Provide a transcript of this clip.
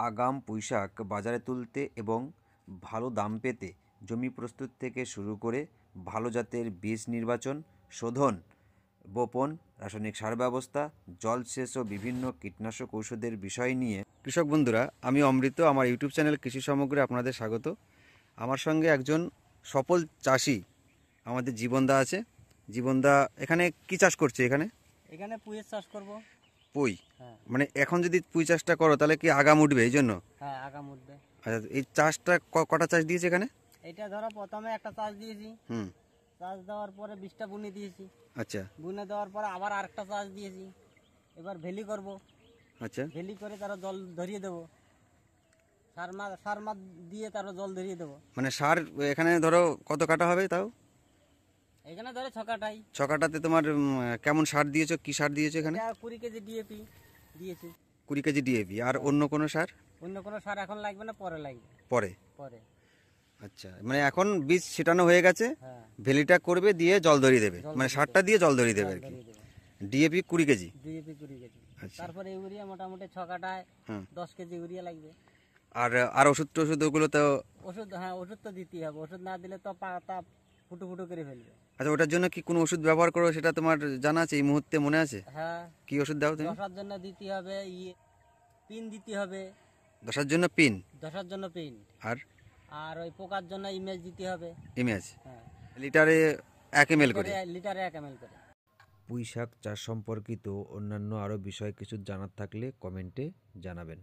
আগাম পুঁইশাক বাজারে তুলতে এবং ভালো দাম পেতে জমি প্রস্তুত থেকে শুরু করে ভালো জাতের বীজ নির্বাচন, শোধন, বপন, রাসায়নিক সার ব্যবস্থা, জলসেচ ও বিভিন্ন কীটনাশক ঔষধের বিষয় নিয়ে কৃষক বন্ধুরা, আমি অমৃত, আমার ইউটিউব চ্যানেল কৃষি সামগ্রী আপনাদের স্বাগত। আমার সঙ্গে একজন সফল চাষি আমাদের জীবনদা আছে। জীবনদা এখানে কি চাষ করছে? এখানে পুঁইয়ের চাষ করব। পুঁই? হ্যাঁ। মানে এখন যদি পুঁই চাষটা করো তাহলে কি আগাম উঠবে এই জন্য? হ্যাঁ, আগাম উঠবে। আচ্ছা, এই চাষটা কটা চাষ দিয়েছে এখানে? এটা ধরো প্রথমে একটা চাষ দিয়েছি। চাষ দেওয়ার পরে বীজটা বুনে দিয়েছি। আচ্ছা। বুনে দেওয়ার পরে আবার আরেকটা চাষ দিয়েছি। এবার ভেলি করব। আচ্ছা। ভেলি করে তারা জল ধরিয়ে দেবো। সার মাছ দিয়ে তারা জল ধরিয়ে দেবো। মানে সার এখানে ধরো কত কাটা হবে তাও? এখানে ধরো ছকাটাই। ছকাটাতে তোমার কেমন সার দিয়েছো? কি সার দিয়েছো এখানে? 20 কেজি ডিএপি দিয়েছি। 20 কেজি ডিএপি। আর অন্য কোনো সার? অন্য কোনো সার এখন লাগবে না, পরে লাগবে। পরে? পরে। আচ্ছা, মানে এখন বীজ ছিটানো হয়ে গেছে, হ্যাঁ। ভেলিটা করবে, দিয়ে জল ধরিয়ে দেবে, মানে সারটা দিয়ে জল ধরিয়ে দেবে আর কি। DAP 20 KG? DAP 20 KG. আচ্ছা। তারপরে ইউরিয়া মোটামুটি ছকাটায় 10 কেজি ইউরিয়া লাগবে। আর ওষুধ টষুধ ওগুলো তো? ওষুধ, হ্যাঁ, ওষুধ তো দিতেই হবে। ওষুধ না দিলে তো পাতা ফুটো ফুটো করে ফেলবে। আচ্ছা, ওটার জন্য কি কোনো ওষুধ ব্যবহার করো সেটা তোমার জানা আছে? এই মুহূর্তে মনে আছে? হ্যাঁ। কি ওষুধ দাও তুমি? দশার জন্য দিতে হবে পিন দিতে হবে। দশার জন্য পিন? দশার জন্য পিন। আর আর ওই পোকার জন্য ইমেজ দিতে হবে। ইমেজ? হ্যাঁ। লিটারে 1 ml করে? লিটারে 1 ml করে। পুঁই শাক চাষ সম্পর্কিত অন্যান্য আরও বিষয় কিছু জানার থাকলে কমেন্টে জানাবেন।